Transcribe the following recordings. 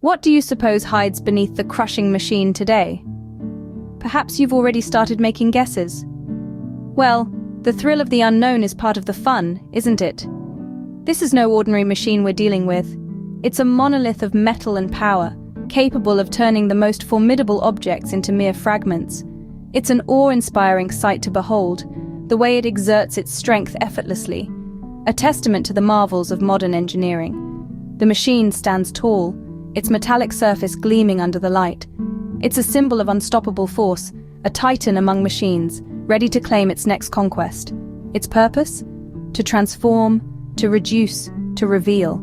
What do you suppose hides beneath the crushing machine today? Perhaps you've already started making guesses. Well, the thrill of the unknown is part of the fun, isn't it? This is no ordinary machine we're dealing with. It's a monolith of metal and power, capable of turning the most formidable objects into mere fragments. It's an awe-inspiring sight to behold, the way it exerts its strength effortlessly, a testament to the marvels of modern engineering. The machine stands tall, its metallic surface gleaming under the light. It's a symbol of unstoppable force, a titan among machines, ready to claim its next conquest. Its purpose? To transform, to reduce, to reveal.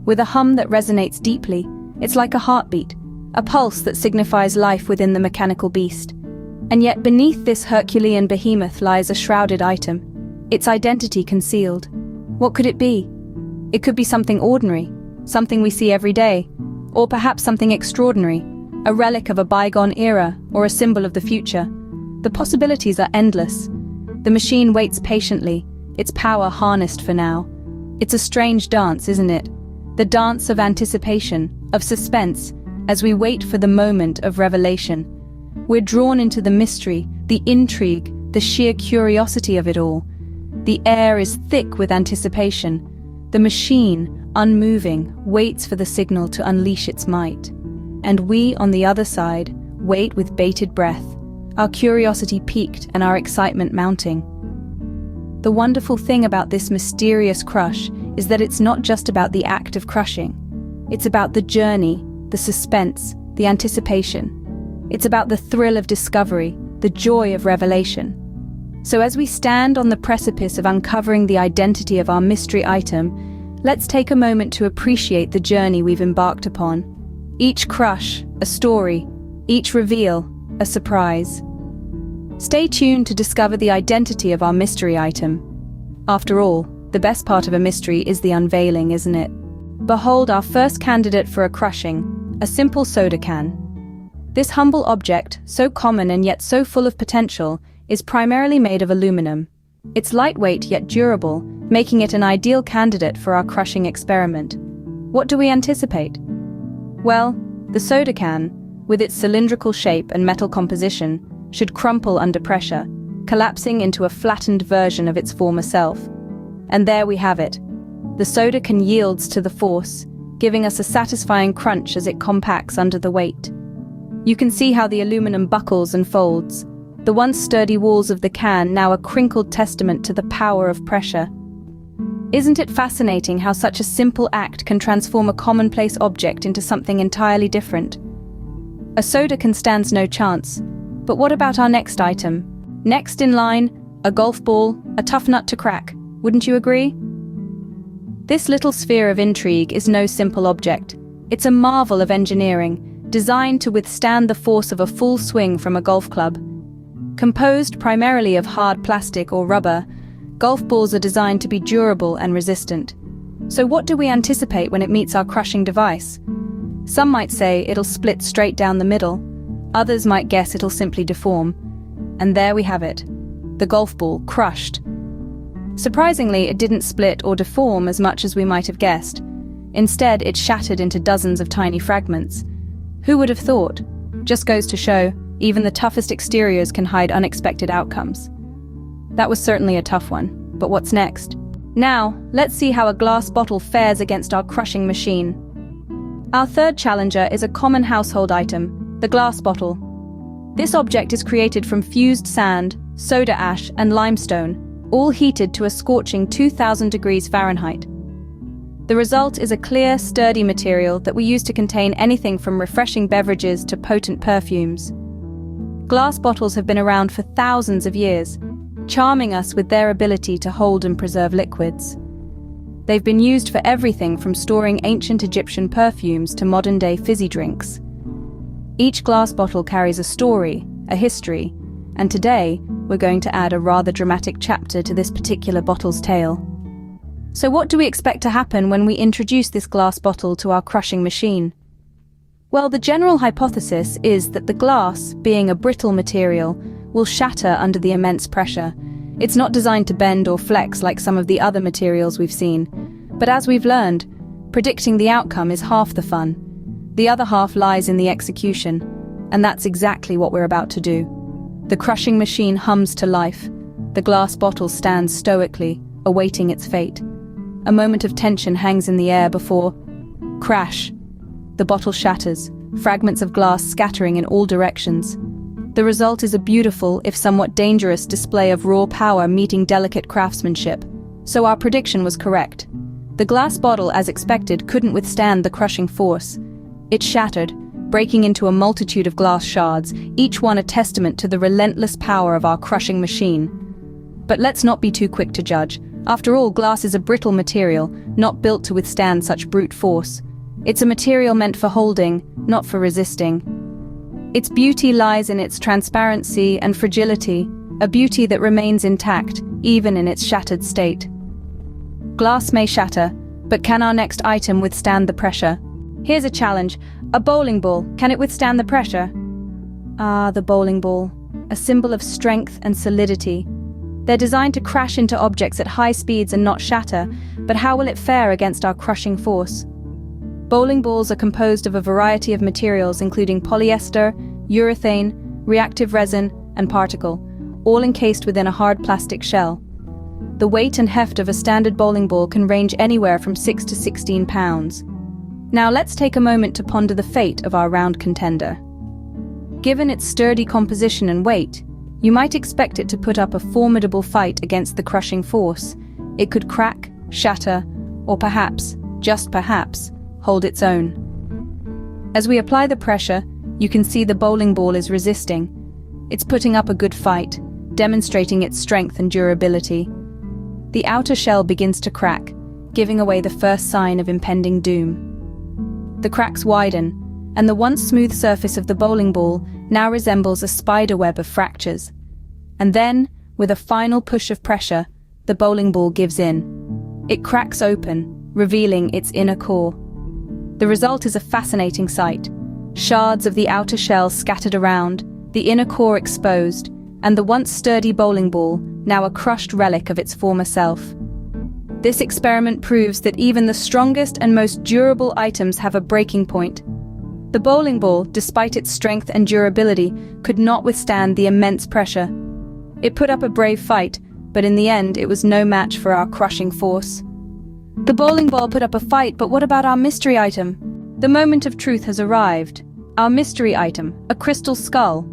With a hum that resonates deeply, it's like a heartbeat, a pulse that signifies life within the mechanical beast. And yet beneath this Herculean behemoth lies a shrouded item, its identity concealed. What could it be? It could be something ordinary, something we see every day, or perhaps something extraordinary, a relic of a bygone era or a symbol of the future. The possibilities are endless. The machine waits patiently, its power harnessed for now. It's a strange dance, isn't it? The dance of anticipation, of suspense, as we wait for the moment of revelation. We're drawn into the mystery, the intrigue, the sheer curiosity of it all. The air is thick with anticipation. The machine, unmoving, waits for the signal to unleash its might. And we, on the other side, wait with bated breath, our curiosity piqued and our excitement mounting. The wonderful thing about this mysterious crush is that it's not just about the act of crushing. It's about the journey, the suspense, the anticipation. It's about the thrill of discovery, the joy of revelation. So as we stand on the precipice of uncovering the identity of our mystery item, let's take a moment to appreciate the journey we've embarked upon. Each crush, a story. Each reveal, a surprise. Stay tuned to discover the identity of our mystery item. After all, the best part of a mystery is the unveiling, isn't it? Behold our first candidate for a crushing, a simple soda can. This humble object, so common and yet so full of potential, is primarily made of aluminum. It's lightweight yet durable, making it an ideal candidate for our crushing experiment. What do we anticipate? Well, the soda can, with its cylindrical shape and metal composition, should crumple under pressure, collapsing into a flattened version of its former self. And there we have it. The soda can yields to the force, giving us a satisfying crunch as it compacts under the weight. You can see how the aluminum buckles and folds, the once sturdy walls of the can now a crinkled testament to the power of pressure. Isn't it fascinating how such a simple act can transform a commonplace object into something entirely different? A soda can stands no chance, but what about our next item? Next in line, a golf ball, a tough nut to crack, wouldn't you agree? This little sphere of intrigue is no simple object. It's a marvel of engineering, designed to withstand the force of a full swing from a golf club. Composed primarily of hard plastic or rubber, golf balls are designed to be durable and resistant. So what do we anticipate when it meets our crushing device? Some might say it'll split straight down the middle. Others might guess it'll simply deform. And there we have it, the golf ball crushed. Surprisingly, it didn't split or deform as much as we might have guessed. Instead, it shattered into dozens of tiny fragments. Who would have thought? Just goes to show, even the toughest exteriors can hide unexpected outcomes. That was certainly a tough one, but what's next? Now, let's see how a glass bottle fares against our crushing machine. Our third challenger is a common household item, the glass bottle. This object is created from fused sand, soda ash, and limestone, all heated to a scorching 2000 degrees Fahrenheit. The result is a clear, sturdy material that we use to contain anything from refreshing beverages to potent perfumes. Glass bottles have been around for thousands of years, charming us with their ability to hold and preserve liquids. They've been used for everything from storing ancient Egyptian perfumes to modern-day fizzy drinks. Each glass bottle carries a story, a history, and today we're going to add a rather dramatic chapter to this particular bottle's tale. So what do we expect to happen when we introduce this glass bottle to our crushing machine? Well, the general hypothesis is that the glass, being a brittle material, will shatter under the immense pressure. It's not designed to bend or flex like some of the other materials we've seen. But as we've learned, predicting the outcome is half the fun. The other half lies in the execution, and that's exactly what we're about to do. The crushing machine hums to life. The glass bottle stands stoically, awaiting its fate. A moment of tension hangs in the air before... crash! The bottle shatters, fragments of glass scattering in all directions. The result is a beautiful, if somewhat dangerous, display of raw power meeting delicate craftsmanship. So our prediction was correct. The glass bottle, as expected, couldn't withstand the crushing force. It shattered, breaking into a multitude of glass shards, each one a testament to the relentless power of our crushing machine. But let's not be too quick to judge. After all, glass is a brittle material, not built to withstand such brute force. It's a material meant for holding, not for resisting. Its beauty lies in its transparency and fragility, a beauty that remains intact, even in its shattered state. Glass may shatter, but can our next item withstand the pressure? Here's a challenge. A bowling ball. Can it withstand the pressure? Ah, the bowling ball. A symbol of strength and solidity. They're designed to crash into objects at high speeds and not shatter, but how will it fare against our crushing force? Bowling balls are composed of a variety of materials including polyester, urethane, reactive resin, and particle, all encased within a hard plastic shell. The weight and heft of a standard bowling ball can range anywhere from 6 to 16 pounds. Now let's take a moment to ponder the fate of our round contender. Given its sturdy composition and weight, you might expect it to put up a formidable fight against the crushing force. It could crack, shatter, or perhaps, just perhaps, hold its own. As we apply the pressure, you can see the bowling ball is resisting. It's putting up a good fight, demonstrating its strength and durability. The outer shell begins to crack, giving away the first sign of impending doom. The cracks widen, and the once smooth surface of the bowling ball now resembles a spider web of fractures. And then, with a final push of pressure, the bowling ball gives in. It cracks open, revealing its inner core. The result is a fascinating sight. Shards of the outer shell scattered around, the inner core exposed, and the once sturdy bowling ball, now a crushed relic of its former self. This experiment proves that even the strongest and most durable items have a breaking point. The bowling ball, despite its strength and durability, could not withstand the immense pressure. It put up a brave fight, but in the end it was no match for our crushing force. The bowling ball put up a fight, but what about our mystery item? The moment of truth has arrived. Our mystery item, a crystal skull.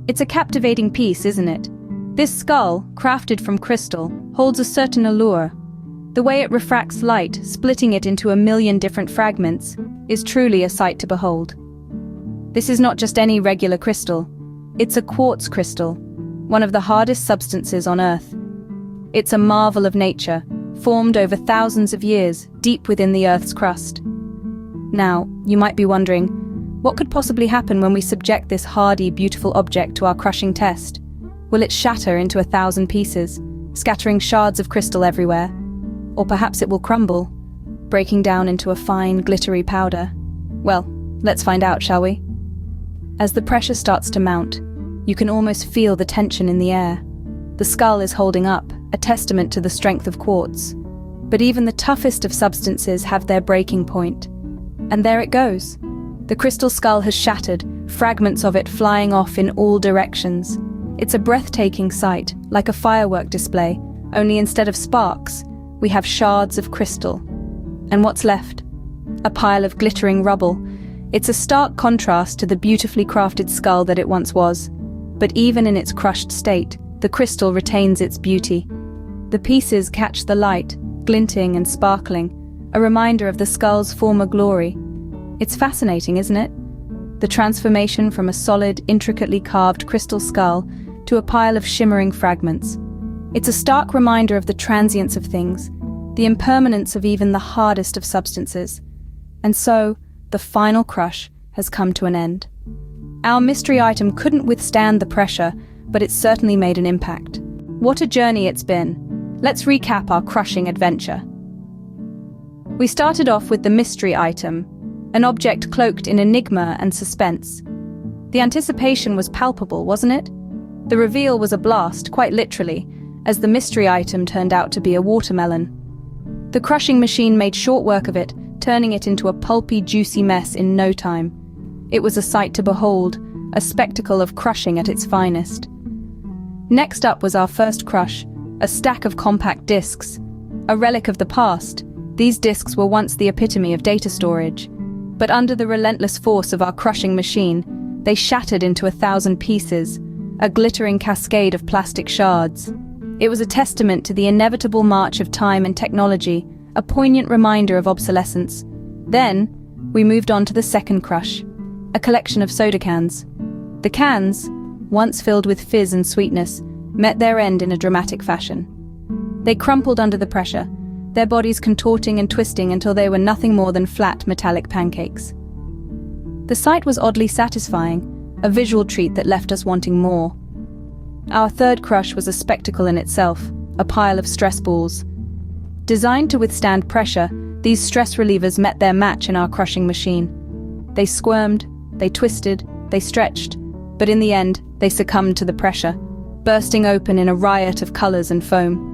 It's a captivating piece, isn't it? This skull, crafted from crystal, holds a certain allure. The way it refracts light, splitting it into a million different fragments, is truly a sight to behold. This is not just any regular crystal. It's a quartz crystal, one of the hardest substances on Earth. It's a marvel of nature, formed over thousands of years, deep within the Earth's crust. Now, you might be wondering, what could possibly happen when we subject this hardy, beautiful object to our crushing test? Will it shatter into 1,000 pieces, scattering shards of crystal everywhere? Or perhaps it will crumble, breaking down into a fine, glittery powder. Well, let's find out, shall we? As the pressure starts to mount, you can almost feel the tension in the air. The skull is holding up, a testament to the strength of quartz. But even the toughest of substances have their breaking point. And there it goes. The crystal skull has shattered, fragments of it flying off in all directions. It's a breathtaking sight, like a firework display, only instead of sparks, we have shards of crystal. And what's left? A pile of glittering rubble. It's a stark contrast to the beautifully crafted skull that it once was. But even in its crushed state, the crystal retains its beauty. The pieces catch the light, glinting and sparkling, a reminder of the skull's former glory. It's fascinating, isn't it? The transformation from a solid, intricately carved crystal skull to a pile of shimmering fragments. It's a stark reminder of the transience of things, the impermanence of even the hardest of substances. And so, the final crush has come to an end. Our mystery item couldn't withstand the pressure, but it certainly made an impact. What a journey it's been. Let's recap our crushing adventure. We started off with the mystery item, an object cloaked in enigma and suspense. The anticipation was palpable, wasn't it? The reveal was a blast, quite literally, as the mystery item turned out to be a watermelon. The crushing machine made short work of it, turning it into a pulpy, juicy mess in no time. It was a sight to behold, a spectacle of crushing at its finest. Next up was our first crush, a stack of compact discs. A relic of the past, these discs were once the epitome of data storage. But under the relentless force of our crushing machine, they shattered into 1,000 pieces, a glittering cascade of plastic shards. It was a testament to the inevitable march of time and technology, a poignant reminder of obsolescence. Then, we moved on to the second crush, a collection of soda cans. The cans, once filled with fizz and sweetness, met their end in a dramatic fashion. They crumpled under the pressure, their bodies contorting and twisting until they were nothing more than flat, metallic pancakes. The sight was oddly satisfying, a visual treat that left us wanting more. Our third crush was a spectacle in itself, a pile of stress balls. Designed to withstand pressure, these stress relievers met their match in our crushing machine. They squirmed, they twisted, they stretched, but in the end, they succumbed to the pressure, bursting open in a riot of colors and foam.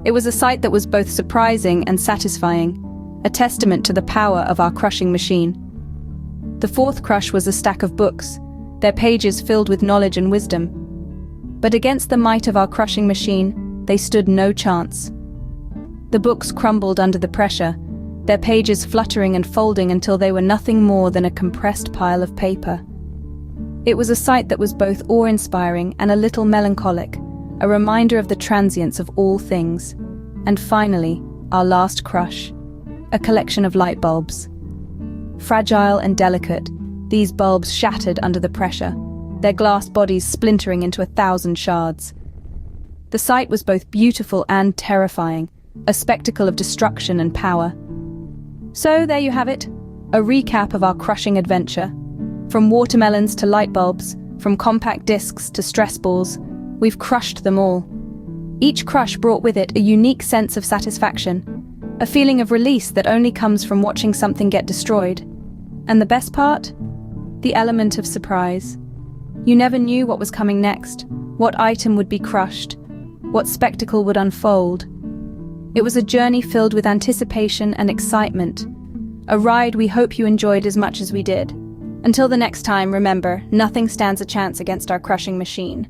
It was a sight that was both surprising and satisfying, a testament to the power of our crushing machine. The fourth crush was a stack of books, their pages filled with knowledge and wisdom. But against the might of our crushing machine, they stood no chance. The books crumbled under the pressure, their pages fluttering and folding until they were nothing more than a compressed pile of paper. It was a sight that was both awe-inspiring and a little melancholic, a reminder of the transience of all things. And finally, our last crush, a collection of light bulbs. Fragile and delicate, these bulbs shattered under the pressure, their glass bodies splintering into 1,000 shards. The sight was both beautiful and terrifying, a spectacle of destruction and power. So there you have it, a recap of our crushing adventure. From watermelons to light bulbs, from compact discs to stress balls, we've crushed them all. Each crush brought with it a unique sense of satisfaction, a feeling of release that only comes from watching something get destroyed. And the best part? The element of surprise. You never knew what was coming next, what item would be crushed, what spectacle would unfold. It was a journey filled with anticipation and excitement, a ride we hope you enjoyed as much as we did. Until the next time, remember, nothing stands a chance against our crushing machine.